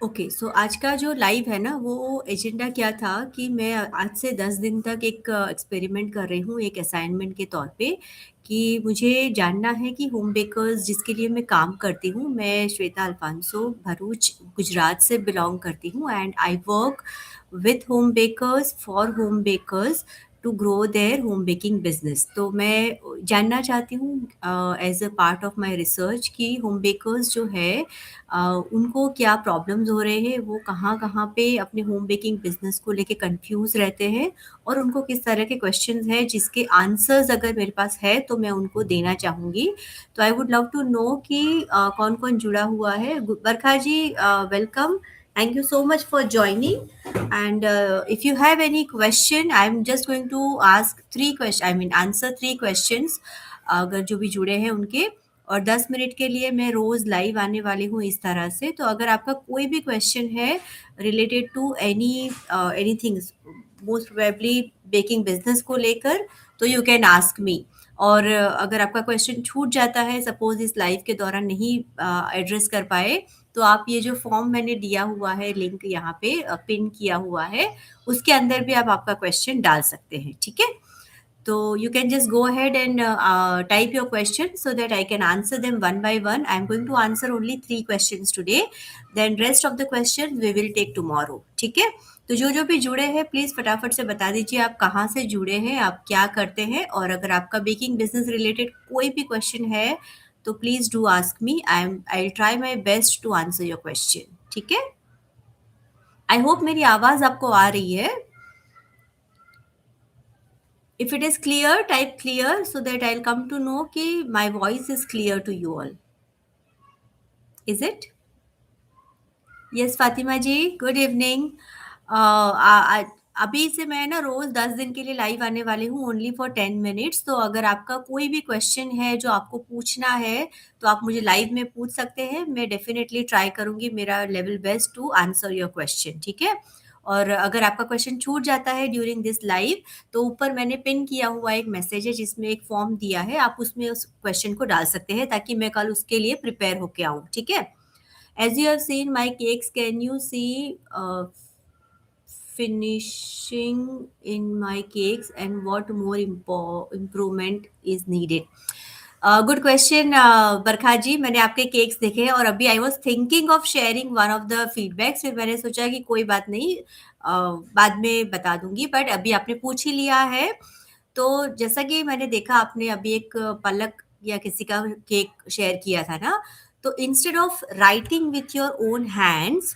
Okay, सो आज का जो लाइव है ना, वो एजेंडा क्या था कि मैं आज से 10 दिन तक एक एक्सपेरिमेंट कर रही हूँ एक असाइनमेंट के तौर पे, कि मुझे जानना है कि होम बेकर्स जिसके लिए मैं काम करती हूँ, मैं श्वेता अल्फांसो भरूच गुजरात से बिलोंग करती हूँ and I work with home bakers for home bakers to grow their home baking business. तो मैं जानना चाहती हूँ as a part of my research कि होम बेकर्स जो है अ, उनको क्या प्रॉब्लम्स हो रहे हैं, वो कहाँ-कहाँ पे अपने होम बेकिंग बिज़नेस को लेके कन्फ्यूज़ रहते हैं और उनको किस तरह के क्वेश्चंस हैं जिसके आंसर्स अगर मेरे पास है तो मैं उनको देना चाहूँगी। तो I would love to know कि कौन-कौन जुड़ा हुआ है। Barkha ji, welcome. Thank you so much for joining. And if you have any question, I'm just going to ask three questions. I mean, answer three questions. अगर जो भी जुड़े हैं उनके, और 10 मिनट के लिए मैं रोज़ लाइव आने वाली हूँ इस तरह से। तो अगर आपका कोई भी क्वेश्चन है related to anything, most probably baking business को लेकर, तो यू कैन आस्क मी। और अगर आपका क्वेश्चन छूट जाता है, सपोज इस लाइव के दौरान नहीं एड्रेस कर पाए, तो आप ये जो फॉर्म मैंने दिया हुआ है, लिंक यहाँ पे पिन किया हुआ है, उसके अंदर भी आप आपका क्वेश्चन डाल सकते हैं, ठीक है? So you can just go ahead and type your questions so that I can answer them one by one. I'm going to answer only three questions today. Then rest of the questions we will take tomorrow. ठीक है? तो जो जो भी जुड़े हैं please फटाफट से बता दीजिए आप कहाँ से जुड़े हैं, आप क्या करते हैं, और अगर आपका बेकिंग बिजनेस रिलेटेड कोई भी क्वेश्चन है तो please do ask me. I try my best to answer your question. ठीक है? आई होप मेरी आवाज आपको आ रही है। If it is clear, type clear so that I'll come to know कि my voice is clear to you all. Is it? Yes, Fatima ji, good evening. अभी से मैं ना रोज 10 दिन के लिए लाइव आने वाली हूँ, ओनली फॉर 10 मिनट्स। तो अगर आपका कोई भी क्वेश्चन है जो आपको पूछना है तो आप मुझे लाइव में पूछ सकते हैं। मैं डेफिनेटली ट्राई करूंगी मेरा level best to answer your question. ठीक है? और अगर आपका क्वेश्चन छूट जाता है ड्यूरिंग दिस लाइव, तो ऊपर मैंने पिन किया हुआ एक मैसेज है जिसमें एक फॉर्म दिया है, आप उसमें उस क्वेश्चन को डाल सकते हैं ताकि मैं कल उसके लिए प्रिपेयर होके आऊँ। ठीक है? As you have seen my cakes, can you see finishing in my cakes and what more improvement is needed? Good question Barkha ji. मैंने आपके केक्स देखे हैं और अभी I was thinking of sharing one of the feedbacks, फिर मैंने सोचा कि कोई बात नहीं, बाद में बता दूंगी, बट अभी आपने पूछ ही लिया है। तो जैसा कि मैंने देखा, आपने अभी एक पलक या किसी का केक शेयर किया था ना, तो instead of writing with your own hands,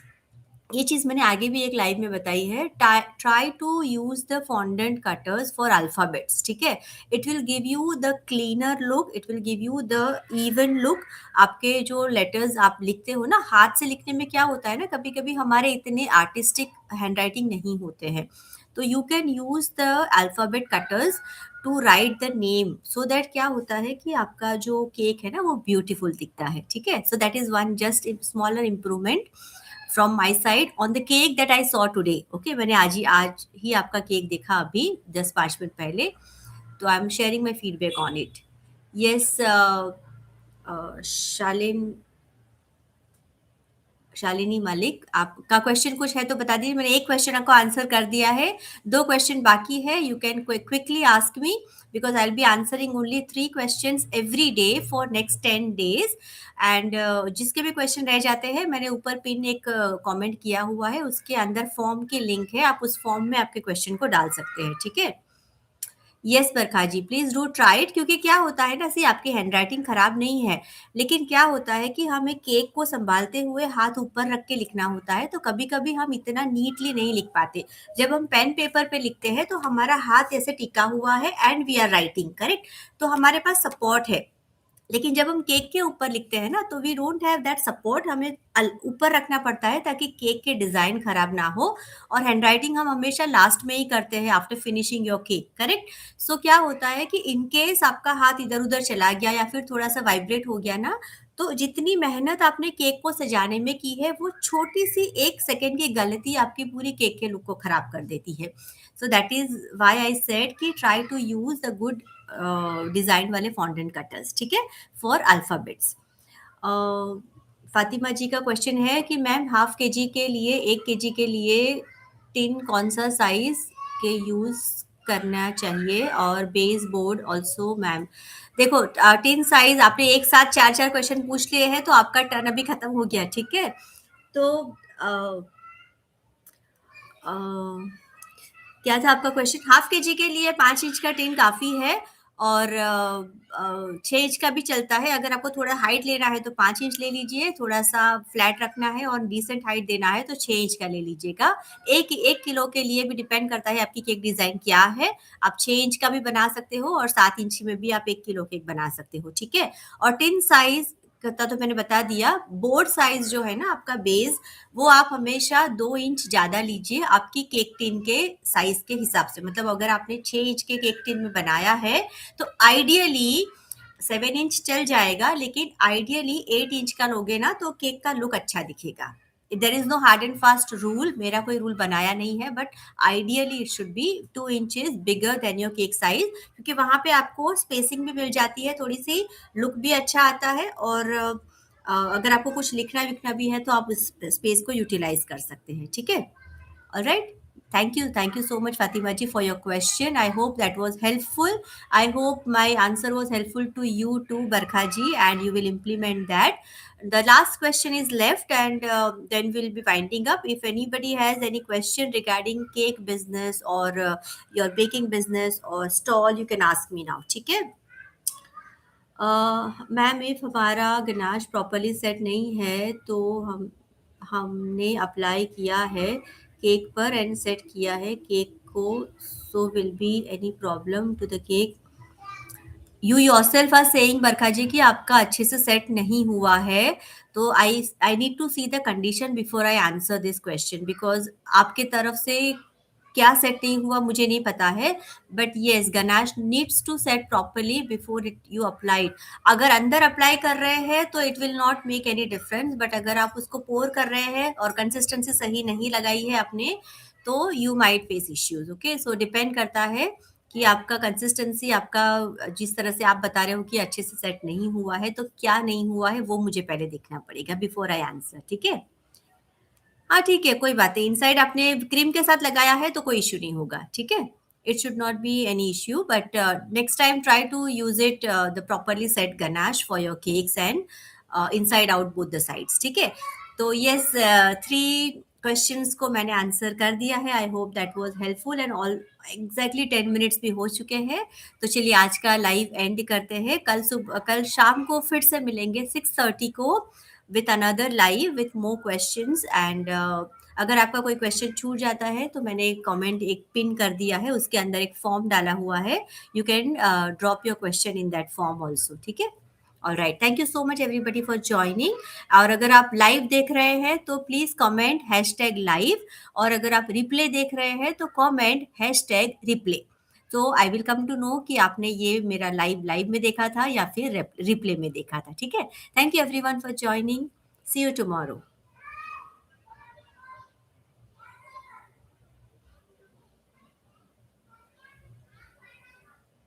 ये चीज मैंने आगे भी एक लाइव में बताई है, try to use the fondant cutters for alphabets. ठीक है? It will give you the cleaner look, it will give you the even look. आपके जो लेटर्स आप लिखते हो ना, हाथ से लिखने में क्या होता है ना, कभी कभी हमारे इतने आर्टिस्टिक हैंडराइटिंग नहीं होते हैं, तो you can use the alphabet cutters to write the name, so that क्या होता है कि आपका जो केक है ना वो ब्यूटीफुल दिखता है। ठीक है? So that is one just smaller improvement from my side on the cake that I saw today. Okay, मैंने आज ही आपका केक देखा, अभी 10-5 मिनट पहले। तो I am sharing my feedback on it. Yes, Shalin Shalini Malik, आपका क्वेश्चन कुछ है तो बता दीजिए। मैंने एक क्वेश्चन आपको आंसर कर दिया है, 2 क्वेश्चन बाकी है। You can quickly ask me because I will be answering only 3 questions every day for next 10 days. And जिसके भी क्वेश्चन रह जाते हैं, मैंने ऊपर पिन एक कमेंट किया हुआ है, उसके अंदर फॉर्म की लिंक है, आप उस फॉर्म में आपके क्वेश्चन को डाल सकते हैं। ठीक है? Yes Barkha ji, please do try it. क्योंकि क्या होता है ना, सी आपकी हैंडराइटिंग खराब नहीं है, लेकिन क्या होता है कि हमें केक को संभालते हुए हाथ ऊपर रख के लिखना होता है, तो कभी कभी हम इतना नीटली नहीं लिख पाते। जब हम पेन पेपर पे लिखते हैं तो हमारा हाथ ऐसे टिका हुआ है and we are writing correct, तो हमारे पास सपोर्ट है। लेकिन जब हम केक के ऊपर लिखते हैं ना, तो we don't have that support, हमें ऊपर रखना पड़ता है ताकि केक के डिजाइन खराब ना हो। और हैंडराइटिंग हम हमेशा लास्ट में ही करते हैं, after finishing your cake correct. So क्या होता है कि इन केस आपका हाथ इधर उधर चला गया या फिर थोड़ा सा वाइब्रेट हो गया ना, तो जितनी मेहनत आपने केक को सजाने में की है, वो छोटी सी 1 सेकेंड की गलती आपकी पूरी केक के लुक को खराब कर देती है। So that is why I said कि try to use the good design वाले फॉन्डेंट कटर्स। ठीक है? For alphabets. फातिमा जी का क्वेश्चन है कि मैम हाफ के जी के लिए 1 kg के लिए टिन कौन सा साइज के यूज़ करना चाहिए और बेस बोर्ड ऑल्सो मैम। देखो टिन साइज आपने एक साथ चार चार क्वेश्चन पूछ लिए हैं तो आपका टर्न अभी खत्म हो गया, ठीक है। तो अ, अ, क्या था आपका क्वेश्चन? हाफ के जी के लिए 5 इंच का टिन काफ़ी है और 6 इंच का भी चलता है। अगर आपको थोड़ा हाइट लेना है तो 5 इंच ले लीजिए, थोड़ा सा फ्लैट रखना है और डिसेंट हाइट देना है तो 6 इंच का ले लीजिएगा। एक एक किलो के लिए भी डिपेंड करता है आपकी केक डिज़ाइन क्या है। आप 6 इंच का भी बना सकते हो और 7 इंच में भी आप 1 किलो केक बना सकते हो, ठीक है। और टिन साइज का तो मैंने बता दिया। बोर्ड साइज जो है ना आपका बेस, वो आप हमेशा 2 इंच ज़्यादा लीजिए आपकी केक टिन के साइज के हिसाब से। मतलब अगर आपने 6 इंच के केक टिन में बनाया है तो आइडियली 7 इंच चल जाएगा, लेकिन आइडियली 8 इंच का लोगे ना तो केक का लुक अच्छा दिखेगा। There is no hard and fast rule, मेरा कोई रूल बनाया नहीं है, but ideally it should be 2 inches bigger than your cake size, क्योंकि वहां पे आपको स्पेसिंग भी मिल जाती है थोड़ी सी, लुक भी अच्छा आता है और अगर आपको कुछ लिखना विखना भी है तो आप उस स्पेस को यूटिलाइज कर सकते हैं, ठीक है। Alright, thank you so much Fatima ji for your question. I hope that was helpful. I hope my answer was helpful to you too, Barkha ji, and you will implement that. The last question is left, and then we'll be winding up. If anybody has any question regarding cake business or your baking business or stall, you can ask me now, ठीक है। Ma'am if हमारा ganache properly set नहीं है तो हमने apply किया है cake पर एंड सेट किया है केक को, so will be any problem to the cake? You yourself are saying Barkha ji कि आपका अच्छे से सेट नहीं हुआ है, तो I need to see the condition before I answer this question, because आपके तरफ से क्या सेट नहीं हुआ मुझे नहीं पता है। But yes, ganache needs to set properly before it you applied. अगर अंदर अप्लाई कर रहे हैं तो it will not make any difference, but अगर आप उसको पोर कर रहे हैं और कंसिस्टेंसी सही नहीं लगाई है आपने, तो you might face issues. Okay, so depend करता है कि आपका कंसिस्टेंसी, आपका जिस तरह से आप बता रहे हो कि अच्छे से सेट नहीं हुआ है, तो क्या नहीं हुआ है वो मुझे पहले देखना पड़ेगा बिफोर आई आंसर, ठीक है। हाँ ठीक है, कोई बात नहीं, इनसाइड आपने क्रीम के साथ लगाया है तो कोई इश्यू नहीं होगा, ठीक है। It should not be any issue, but next time try to use it the properly set ganache for your cakes and inside out both the sides, ठीक है। तो यस, 3 क्वेश्चंस को मैंने आंसर कर दिया है। I hope that was helpful and all. Exactly 10 minutes भी हो चुके हैं, तो चलिए आज का लाइव एंड करते हैं। कल शाम को फिर से मिलेंगे 6:30 को with another live with more questions, and अगर आपका कोई क्वेश्चन छूट जाता है तो मैंने एक कमेंट एक पिन कर दिया है, उसके अंदर एक फॉर्म डाला हुआ है, you can drop your question in that form also, ठीक है। All right, thank you so much everybody for joining. और अगर आप लाइव देख रहे हैं तो प्लीज कमेंट #लाइव, और अगर आप रिप्ले देख रहे हैं तो कमेंट #रिप्ले। तो I will come to know कि आपने ये मेरा लाइव लाइव में देखा था या फिर रिप्ले में देखा था, ठीक है। Thank you everyone for joining. See you tomorrow.